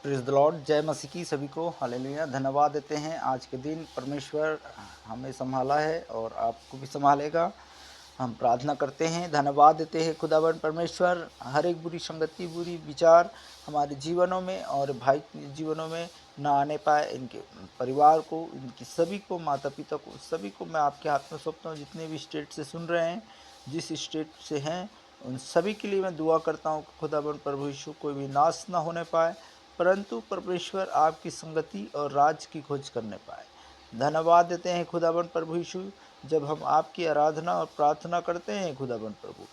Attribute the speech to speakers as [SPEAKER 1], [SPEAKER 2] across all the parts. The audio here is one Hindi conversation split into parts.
[SPEAKER 1] प्रेज़ द लॉर्ड, जय मसीह की सभी को, हालेलुया। धन्यवाद देते हैं आज के दिन परमेश्वर हमें संभाला है और आपको भी संभालेगा। हम प्रार्थना करते हैं, धन्यवाद देते हैं खुदावन परमेश्वर, हर एक बुरी संगति, बुरी विचार हमारे जीवनों में और भाई के जीवनों में ना आने पाए। इनके परिवार को, इनकी सभी को, माता पिता को, सभी को मैं आपके हाथ में सौंपता हूँ। जितने भी स्टेट से सुन रहे हैं, जिस स्टेट से हैं, उन सभी के लिए मैं दुआ करता हूँ कि खुदावन प्रभु यीशु कोई भी नाश ना होने पाए, परंतु परमेश्वर आपकी संगति और राज की खोज करने पाए। धन्यवाद देते हैं खुदावन प्रभु यीशु, जब हम आपकी आराधना और प्रार्थना करते हैं खुदावन प्रभु,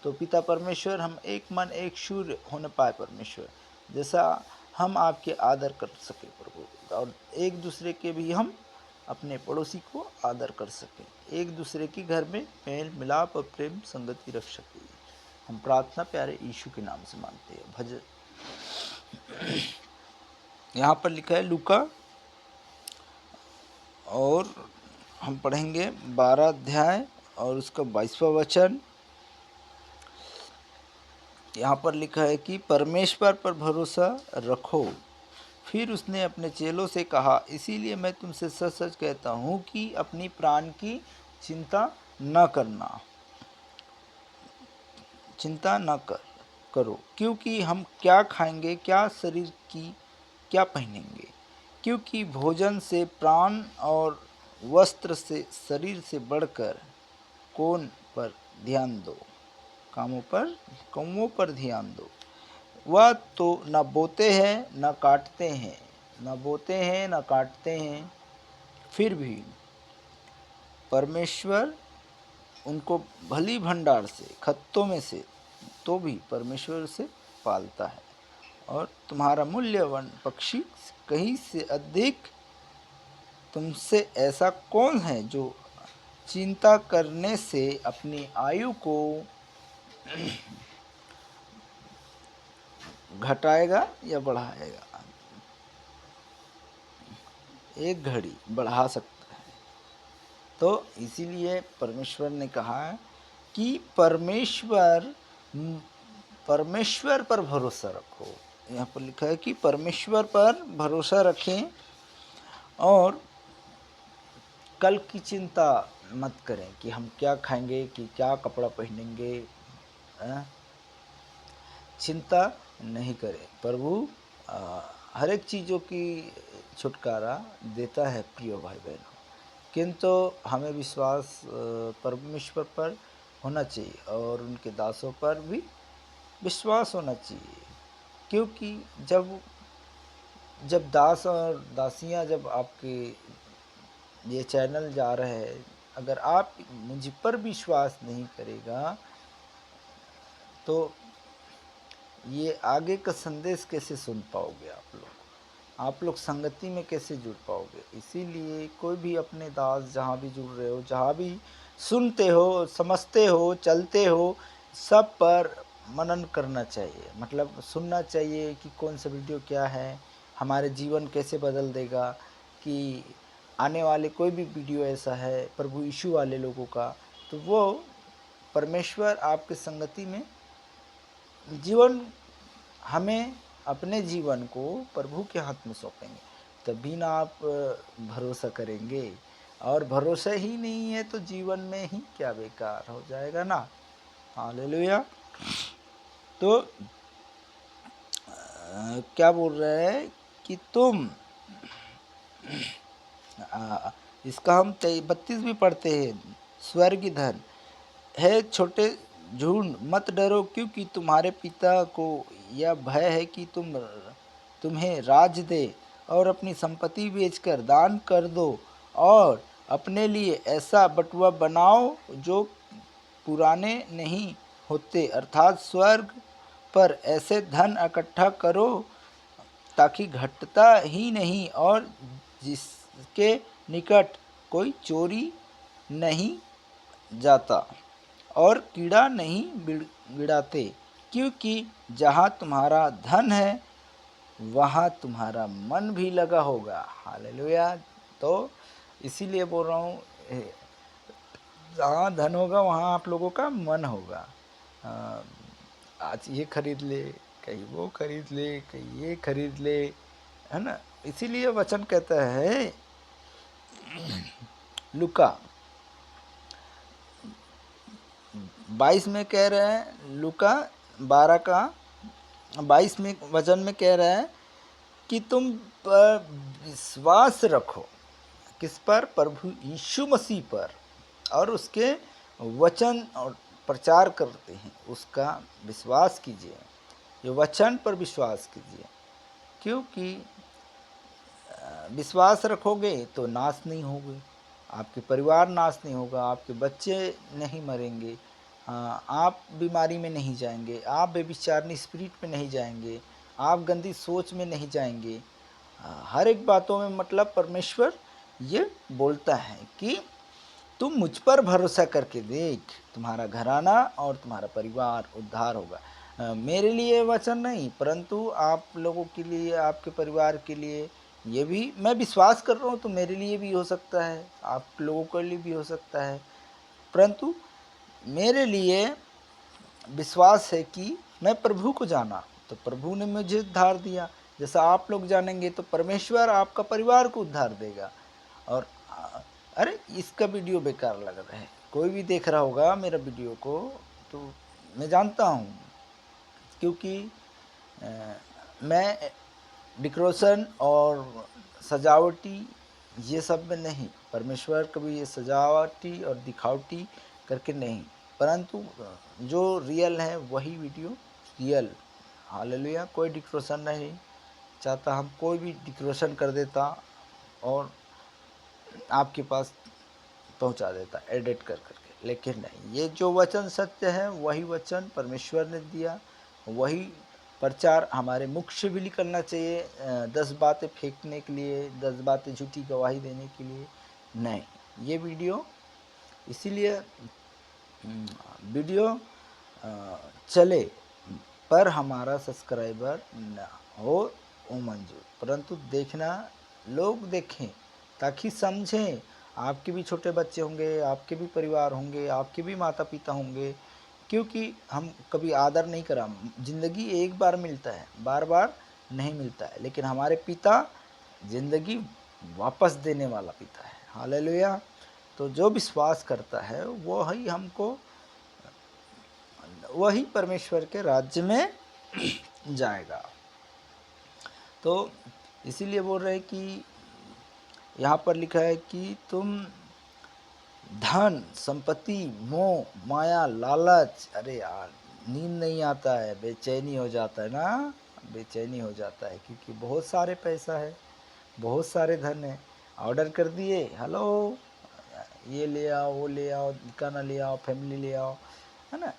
[SPEAKER 1] तो पिता परमेश्वर हम एक मन एक सूर्य होने पाए परमेश्वर, जैसा हम आपके आदर कर सके प्रभु, और एक दूसरे के भी हम अपने पड़ोसी को आदर कर सकें, एक दूसरे के घर में मेल मिलाप और प्रेम संगति रख सके। हम प्रार्थना प्यारे यीशु के नाम से मांगते हैं। भजन यहाँ पर लिखा है लूका, और हम पढ़ेंगे 12 अध्याय और उसका 22वां वचन। यहाँ पर लिखा है कि परमेश्वर पर भरोसा रखो। फिर उसने अपने चेलों से कहा, इसीलिए मैं तुमसे सच सच कहता हूँ कि अपनी प्राण की चिंता न करना, चिंता न करो, क्योंकि हम क्या खाएंगे, क्या शरीर की क्या पहनेंगे। क्योंकि भोजन से प्राण और वस्त्र से शरीर से बढ़कर कौन पर ध्यान दो, कौमों पर ध्यान दो। वह तो न बोते हैं न काटते हैं, न बोते हैं न काटते हैं, फिर भी परमेश्वर उनको भली भंडार से, खत्तों में से तो भी परमेश्वर से पालता है। और तुम्हारा मूल्यवान पक्षी कहीं से अधिक तुमसे ऐसा कौन है जो चिंता करने से अपनी आयु को घटाएगा या बढ़ाएगा। एक घड़ी बढ़ा सकता है। तो इसीलिए परमेश्वर ने कहा कि परमेश्वर पर भरोसा रखो। यहाँ पर लिखा है कि परमेश्वर पर भरोसा रखें और कल की चिंता मत करें कि हम क्या खाएंगे, कि क्या कपड़ा पहनेंगे। चिंता नहीं करें। प्रभु हर एक चीज़ों की छुटकारा देता है प्रिय भाई बहनों, किंतु हमें विश्वास परमेश्वर पर होना चाहिए और उनके दासों पर भी विश्वास होना चाहिए। क्योंकि जब दास और दासियां जब आपके ये चैनल जा रहे हैं, अगर आप मुझ पर विश्वास नहीं करेगा तो ये आगे का संदेश कैसे सुन पाओगे। आप लोग संगति में कैसे जुड़ पाओगे। इसीलिए कोई भी अपने दास जहाँ भी जुड़ रहे हो, जहाँ भी सुनते हो, समझते हो, चलते हो, सब पर मनन करना चाहिए। मतलब सुनना चाहिए कि कौन सा वीडियो क्या है, हमारे जीवन कैसे बदल देगा, कि आने वाले कोई भी वीडियो ऐसा है प्रभु यीशु वाले लोगों का, तो वो परमेश्वर आपके संगति में जीवन, हमें अपने जीवन को प्रभु के हाथ में सौंपेंगे, तभी ना आप भरोसा करेंगे। और भरोसा ही नहीं है तो जीवन में ही क्या बेकार हो जाएगा ना। हालेलुया। तो क्या बोल रहे हैं कि तुम इसका हम 32 भी पढ़ते हैं। स्वर्ग धन है छोटे झुंड, मत डरो, क्योंकि तुम्हारे पिता को यह भय है कि तुम्हें राज दे, और अपनी संपत्ति बेचकर दान कर दो, और अपने लिए ऐसा बटुआ बनाओ जो पुराने नहीं होते, अर्थात स्वर्ग पर ऐसे धन इकट्ठा करो ताकि घटता ही नहीं और जिसके निकट कोई चोरी नहीं जाता और कीड़ा नहीं गिराते। क्योंकि जहाँ तुम्हारा धन है वहाँ तुम्हारा मन भी लगा होगा। हालेलुया। तो इसीलिए बोल रहा हूँ, जहाँ धन होगा वहाँ आप लोगों का मन होगा। आज ये खरीद ले, कहीं वो खरीद ले, कहीं ये खरीद ले, है ना। इसीलिए वचन कहता है लूका 22 में कह रहे हैं, लूका 12 का 22 में वचन में कह रहा है कि तुम पर विश्वास रखो। किस पर? प्रभु यीशु मसीह पर, और उसके वचन और प्रचार करते हैं उसका विश्वास कीजिए। ये वचन पर विश्वास कीजिए, क्योंकि विश्वास रखोगे तो नाश नहीं होगे, आपके परिवार नाश नहीं होगा, आपके बच्चे नहीं मरेंगे, आप बीमारी में नहीं जाएंगे, आप बेविचारनी स्पिरिट में नहीं जाएंगे, आप गंदी सोच में नहीं जाएंगे। हर एक बातों में मतलब परमेश्वर ये बोलता है कि तुम मुझ पर भरोसा करके देख, तुम्हारा घराना और तुम्हारा परिवार उद्धार होगा। मेरे लिए वचन नहीं, परंतु आप लोगों के लिए, आपके परिवार के लिए ये भी मैं विश्वास कर रहा हूँ, तो मेरे लिए भी हो सकता है, आप लोगों के लिए भी हो सकता है। परंतु मेरे लिए विश्वास है कि मैं प्रभु को जाना, तो प्रभु ने मुझे उद्धार दिया। जैसा आप लोग जानेंगे तो परमेश्वर आपका परिवार को उद्धार देगा। और अरे इसका वीडियो बेकार लग रहा है, कोई भी देख रहा होगा मेरा वीडियो को, तो मैं जानता हूँ, क्योंकि मैं डेकोरेशन और सजावटी ये सब में नहीं, परमेश्वर कभी ये सजावटी और दिखावटी करके नहीं, परंतु जो रियल है वही वीडियो रियल। हालेलुया। कोई डेकोरेशन नहीं चाहता, हम कोई भी डेकोरेशन कर देता और आपके पास पहुंचा देता एडिट कर करके, लेकिन नहीं, ये जो वचन सत्य है वही वचन परमेश्वर ने दिया, वही प्रचार हमारे मुख से भी निकलना चाहिए। 10 बातें फेंकने के लिए, 10 बातें झूठी गवाही देने के लिए नहीं। ये वीडियो इसीलिए वीडियो चले पर हमारा सब्सक्राइबर ना हो वो मंजूर, परंतु देखना लोग देखें ताकि समझें। आपके भी छोटे बच्चे होंगे, आपके भी परिवार होंगे, आपके भी माता पिता होंगे, क्योंकि हम कभी आदर नहीं करा। ज़िंदगी एक बार मिलता है, बार बार नहीं मिलता है, लेकिन हमारे पिता ज़िंदगी वापस देने वाला पिता है। हालेलुया। तो जो विश्वास करता है वही हमको, वही परमेश्वर के राज्य में जाएगा। तो इसीलिए बोल रहे कि यहाँ पर लिखा है कि तुम धन संपत्ति मोह माया लालच, अरे यार नींद नहीं आता है, बेचैनी हो जाता है ना, बेचैनी हो जाता है, क्योंकि बहुत सारे पैसा है, बहुत सारे धन है, ऑर्डर कर दिए, हेलो ये ले आओ, वो ले आओ, खाना ले आओ, फैमिली ले आओ, है ना,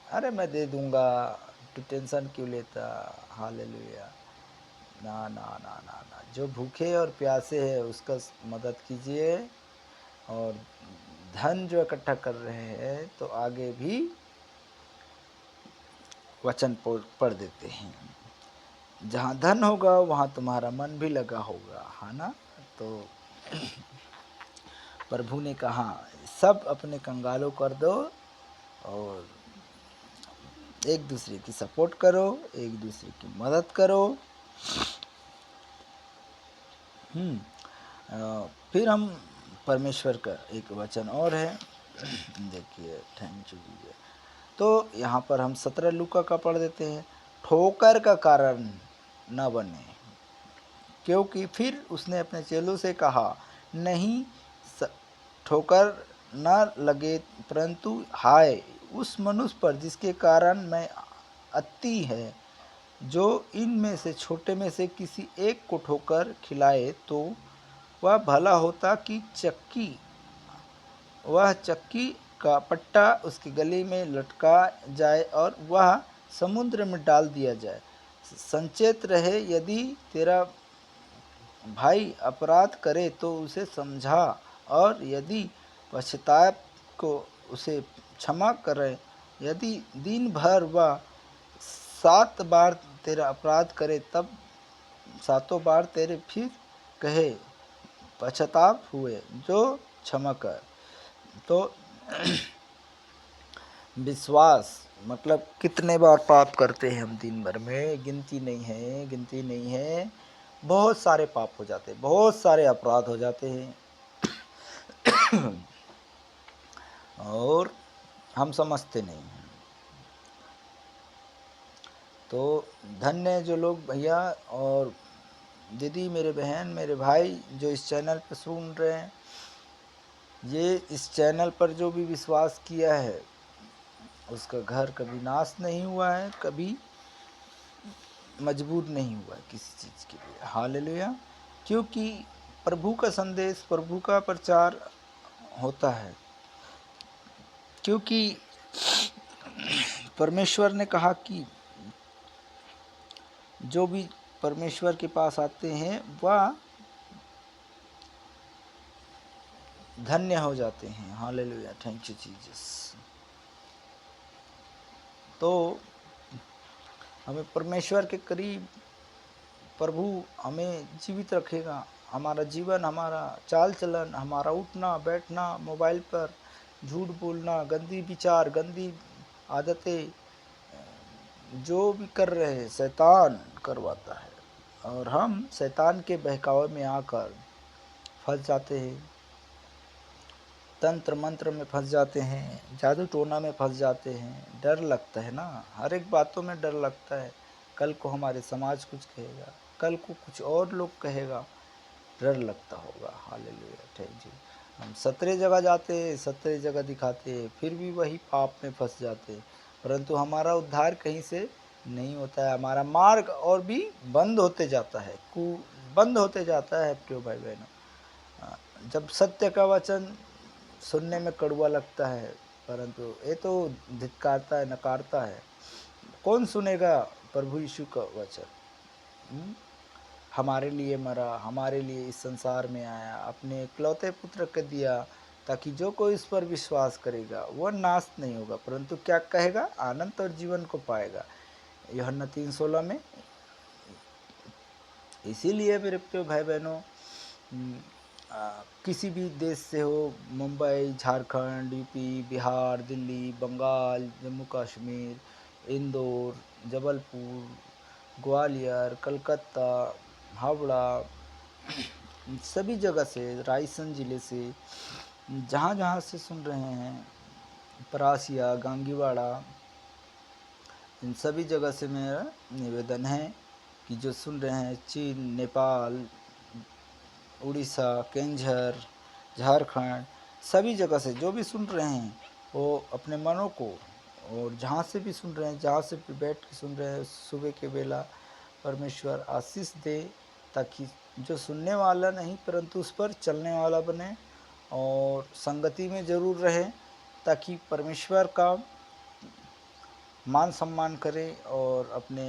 [SPEAKER 1] अरे मैं दे दूंगा, तू टेंशन क्यों लेता। हालेलुया। ना ना ना ना ना, जो भूखे और प्यासे है उसका मदद कीजिए, और धन जो इकट्ठा कर रहे हैं तो आगे भी वचन पढ़ देते हैं, जहाँ धन होगा वहाँ तुम्हारा मन भी लगा होगा, है ना। तो प्रभु ने कहा सब अपने कंगालों कर दो और एक दूसरे की सपोर्ट करो, एक दूसरे की मदद करो। फिर हम परमेश्वर का एक वचन और है, देखिए, थैंक यू जी। तो यहाँ पर हम 17 लूका का पढ़ देते हैं। ठोकर का कारण न बने, क्योंकि फिर उसने अपने चेलों से कहा, नहीं ठोकर न लगे, परंतु हाय उस मनुष्य पर जिसके कारण मैं अति है, जो इनमें से छोटे में से किसी एक को ठोकर खिलाए तो वह भला होता कि वह चक्की का पट्टा उसके गले में लटका जाए और वह समुद्र में डाल दिया जाए। संचेत रहे, यदि तेरा भाई अपराध करे तो उसे समझा, और यदि पश्चाताप को उसे क्षमा करे। यदि दिन भर वह 7 बार तेरा अपराध करे, तब 7 बार तेरे फिर कहे पश्चाताप हुए जो क्षमा कर। तो विश्वास मतलब कितने बार पाप करते हैं हम दिन भर में, गिनती नहीं है, गिनती नहीं है। बहुत सारे पाप हो जाते हैं, बहुत सारे अपराध हो जाते हैं और हम समझते नहीं हैं। तो धन्य है जो लोग भैया और दीदी, मेरे बहन, मेरे भाई जो इस चैनल पर सुन रहे हैं, ये इस चैनल पर जो भी विश्वास किया है उसका घर कभी नाश नहीं हुआ है, कभी मजबूर नहीं हुआ है किसी चीज़ के लिए। हालेलुया। क्योंकि प्रभु का संदेश, प्रभु का प्रचार होता है। क्योंकि परमेश्वर ने कहा कि जो भी परमेश्वर के पास आते हैं वह धन्य हो जाते हैं। Hallelujah, thank you Jesus. तो हमें परमेश्वर के करीब, प्रभु हमें जीवित रखेगा। हमारा जीवन, हमारा चाल चलन, हमारा उठना बैठना, मोबाइल पर झूठ बोलना, गंदी विचार, गंदी आदतें जो भी कर रहे हैं शैतान करवाता है, और हम शैतान के बहकावे में आकर फंस जाते हैं, तंत्र मंत्र में फंस जाते हैं, जादू टोना में फंस जाते हैं। डर लगता है ना, हर एक बातों में डर लगता है। कल को हमारे समाज कुछ कहेगा, कल को कुछ और लोग कहेगा, डर लगता होगा। Hallelujah, thank you. हम 17 जगह जाते, 17 जगह दिखाते, फिर भी वही पाप में फंस जाते, परंतु हमारा उद्धार कहीं से नहीं होता है। हमारा मार्ग और भी बंद होते जाता है, बंद होते जाता है। प्रिय भाई बहनों, जब सत्य का वचन सुनने में कड़वा लगता है, परंतु ये तो धिक्कारता है, नकारता है। कौन सुनेगा प्रभु यीशु का वचन? हमारे लिए मरा, हमारे लिए इस संसार में आया, अपने इकलौते पुत्र को दिया, ताकि जो कोई इस पर विश्वास करेगा वह नाश नहीं होगा, परंतु क्या कहेगा? आनंद और जीवन को पाएगा। यूहन्ना 3:16 में। इसीलिए मेरे प्रिय भाई बहनों, किसी भी देश से हो, मुंबई, झारखंड, यूपी, बिहार, दिल्ली, बंगाल, जम्मू कश्मीर, इंदौर, जबलपुर, ग्वालियर, कलकत्ता, हावड़ा, सभी जगह से, रायसेन ज़िले से, जहाँ जहाँ से सुन रहे हैं, परासिया, गांगीवाड़ा, इन सभी जगह से मेरा निवेदन है कि जो सुन रहे हैं, चीन, नेपाल, उड़ीसा, केंझर, झारखंड, सभी जगह से जो भी सुन रहे हैं, वो अपने मनों को, और जहाँ से भी सुन रहे हैं, जहाँ से भी बैठ के सुन रहे हैं, सुबह के बेला परमेश्वर आशीष दे, ताकि जो सुनने वाला नहीं परंतु उस पर चलने वाला बने, और संगति में ज़रूर रहे, ताकि परमेश्वर का मान सम्मान करे, और अपने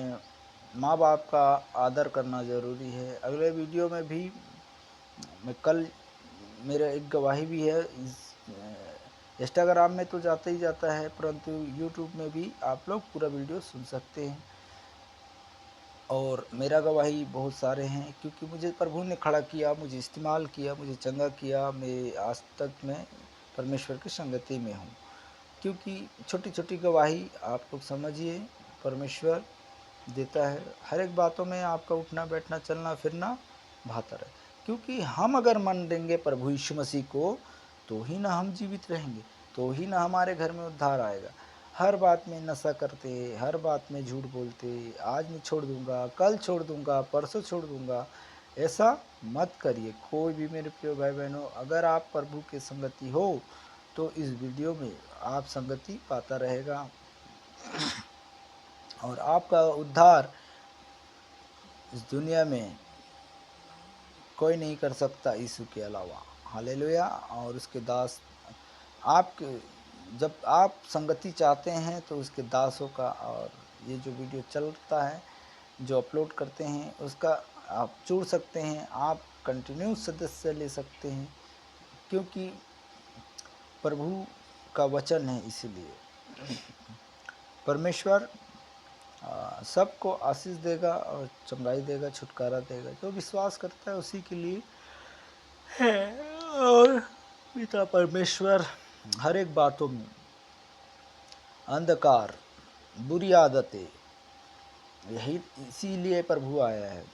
[SPEAKER 1] माँ बाप का आदर करना ज़रूरी है। अगले वीडियो में भी मैं कल, मेरा एक गवाही भी है, इंस्टाग्राम में तो जाता ही जाता है, परंतु यूट्यूब में भी आप लोग पूरा वीडियो सुन सकते हैं। और मेरा गवाही बहुत सारे हैं, क्योंकि मुझे प्रभु ने खड़ा किया, मुझे इस्तेमाल किया, मुझे चंगा किया। मैं आज तक मैं परमेश्वर की संगति में हूँ। क्योंकि छोटी छोटी गवाही आप लोग समझिए, परमेश्वर देता है। हर एक बातों में आपका उठना बैठना चलना फिरना बेहतर है। क्योंकि हम अगर मन देंगे प्रभु यीशु मसीह को, तो ही ना हम जीवित रहेंगे, तो ही ना हमारे घर में उद्धार आएगा। हर बात में नशा करते, हर बात में झूठ बोलते, आज मैं छोड़ दूंगा, कल छोड़ दूंगा, परसों छोड़ दूंगा, ऐसा मत करिए कोई भी। मेरे प्रिय भाई बहनों, अगर आप प्रभु की संगति हो तो इस वीडियो में आप संगति पाता रहेगा, और आपका उद्धार इस दुनिया में कोई नहीं कर सकता यीशु के अलावा। हालेलुया। और उसके दास, आप जब आप संगति चाहते हैं तो उसके दासों का, और ये जो वीडियो चलता है, जो अपलोड करते हैं, उसका आप जुड़ सकते हैं, आप कंटिन्यू सदस्य ले सकते हैं, क्योंकि प्रभु का वचन है। इसीलिए परमेश्वर सबको आशीष देगा और चंगाई देगा, छुटकारा देगा। जो विश्वास करता है उसी के लिए है। और पिता परमेश्वर हर एक बातों में अंधकार बुरी आदतें, यही इसीलिए प्रभु आया है,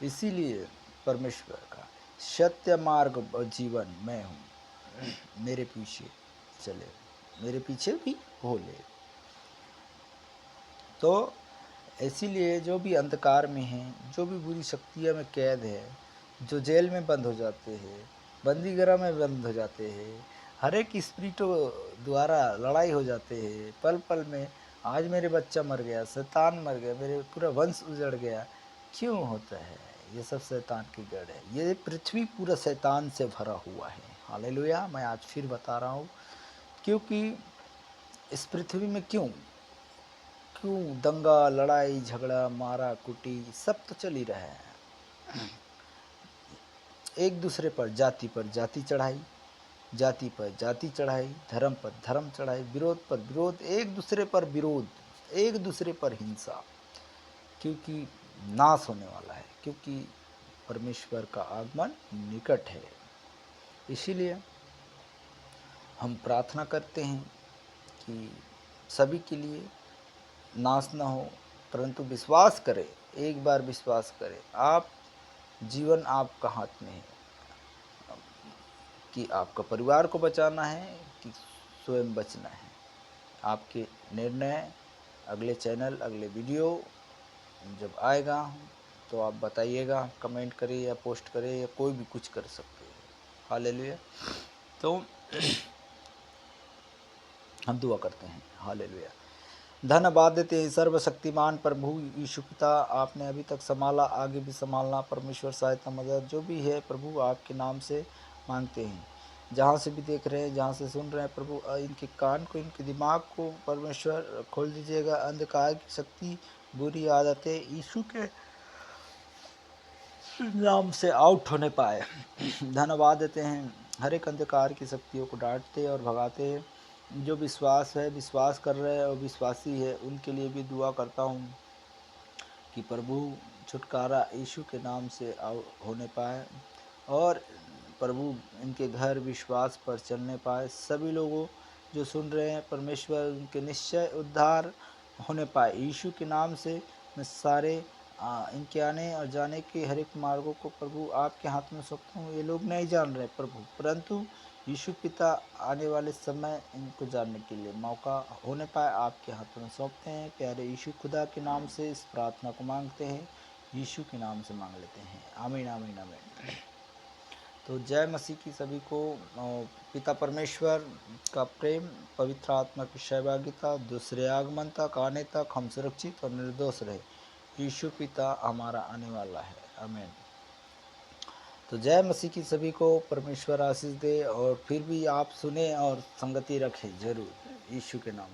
[SPEAKER 1] इसीलिए परमेश्वर का सत्य मार्ग और जीवन मैं हूँ, मेरे पीछे चले, मेरे पीछे भी बोले। तो इसीलिए जो भी अंधकार में हैं, जो भी बुरी शक्तियाँ में कैद है, जो जेल में बंद हो जाते हैं, बंदीगृह में बंद हो जाते हैं, हर एक स्पिरिटों द्वारा लड़ाई हो जाते हैं पल पल में। आज मेरे बच्चा मर गया, शैतान मर गया, मेरे पूरा वंश उजड़ गया, क्यों होता है? ये सब शैतान की गढ़ है। ये पृथ्वी पूरा शैतान से भरा हुआ है। हालेलुया। मैं आज फिर बता रहा हूँ, क्योंकि इस पृथ्वी में क्यों दंगा, लड़ाई झगड़ा, मारा कुटी सब तो चल ही रहा है। एक दूसरे पर जाति चढ़ाई, जाति पर जाति चढ़ाई, धर्म पर धर्म चढ़ाई, विरोध पर विरोध, एक दूसरे पर विरोध, एक दूसरे पर हिंसा, क्योंकि नाश होने वाला है, क्योंकि परमेश्वर का आगमन निकट है। इसीलिए हम प्रार्थना करते हैं कि सभी के लिए नाश न हो, परंतु विश्वास करें, एक बार विश्वास करें, आप जीवन आपका हाथ में है, कि आपका परिवार को बचाना है कि स्वयं बचना है। आपके निर्णय। अगले चैनल, अगले वीडियो जब आएगा तो आप बताइएगा, कमेंट करें या पोस्ट करें या कोई भी कुछ कर सकते हैं। हालेलुया। तो हम दुआ करते हैं। हालेलुया। धन्यवाद देते हैं सर्वशक्तिमान प्रभु यीशु पिता, आपने अभी तक संभाला, आगे भी संभालना। परमेश्वर सहायता मदद जो भी है प्रभु आपके नाम से मांगते हैं। जहाँ से भी देख रहे हैं, जहाँ से सुन रहे हैं प्रभु, इनके कान को, इनके दिमाग को परमेश्वर खोल दीजिएगा। अंधकार की शक्ति, बुरी आदतें यीशु के नाम से आउट होने पाए। धन्यवाद देते हैं, हर एक अंधकार की शक्तियों को डांटते और भगाते हैं। जो विश्वास है, विश्वास कर रहे हैं और विश्वासी है, उनके लिए भी दुआ करता हूँ कि प्रभु छुटकारा यीशु के नाम से होने पाए और प्रभु इनके घर विश्वास पर चलने पाए। सभी लोगों जो सुन रहे हैं परमेश्वर, उनके निश्चय उद्धार होने पाए यीशु के नाम से। मैं सारे इनके आने और जाने के हर एक मार्गों को प्रभु आपके हाथ में सौंपता हूँ। ये लोग नहीं जान रहे प्रभु, परंतु यीशु पिता आने वाले समय इनको जानने के लिए मौका होने पाए, आपके हाथों में सौंपते हैं। प्यारे यीशु खुदा के नाम से इस प्रार्थना को मांगते हैं, यीशु के नाम से मांग लेते हैं। आमीन आमीन आमीन। तो जय मसीह की सभी को। पिता परमेश्वर का प्रेम, पवित्र आत्मा की सहभागिता, दूसरे आगमन तक, आने तक हम सुरक्षित और निर्दोष रहे। यीशु पिता हमारा आने वाला है। आमीन। तो जय मसीह की सभी को, परमेश्वर आशीष दे। और फिर भी आप सुने और संगति रखें जरूर, यीशु के नाम।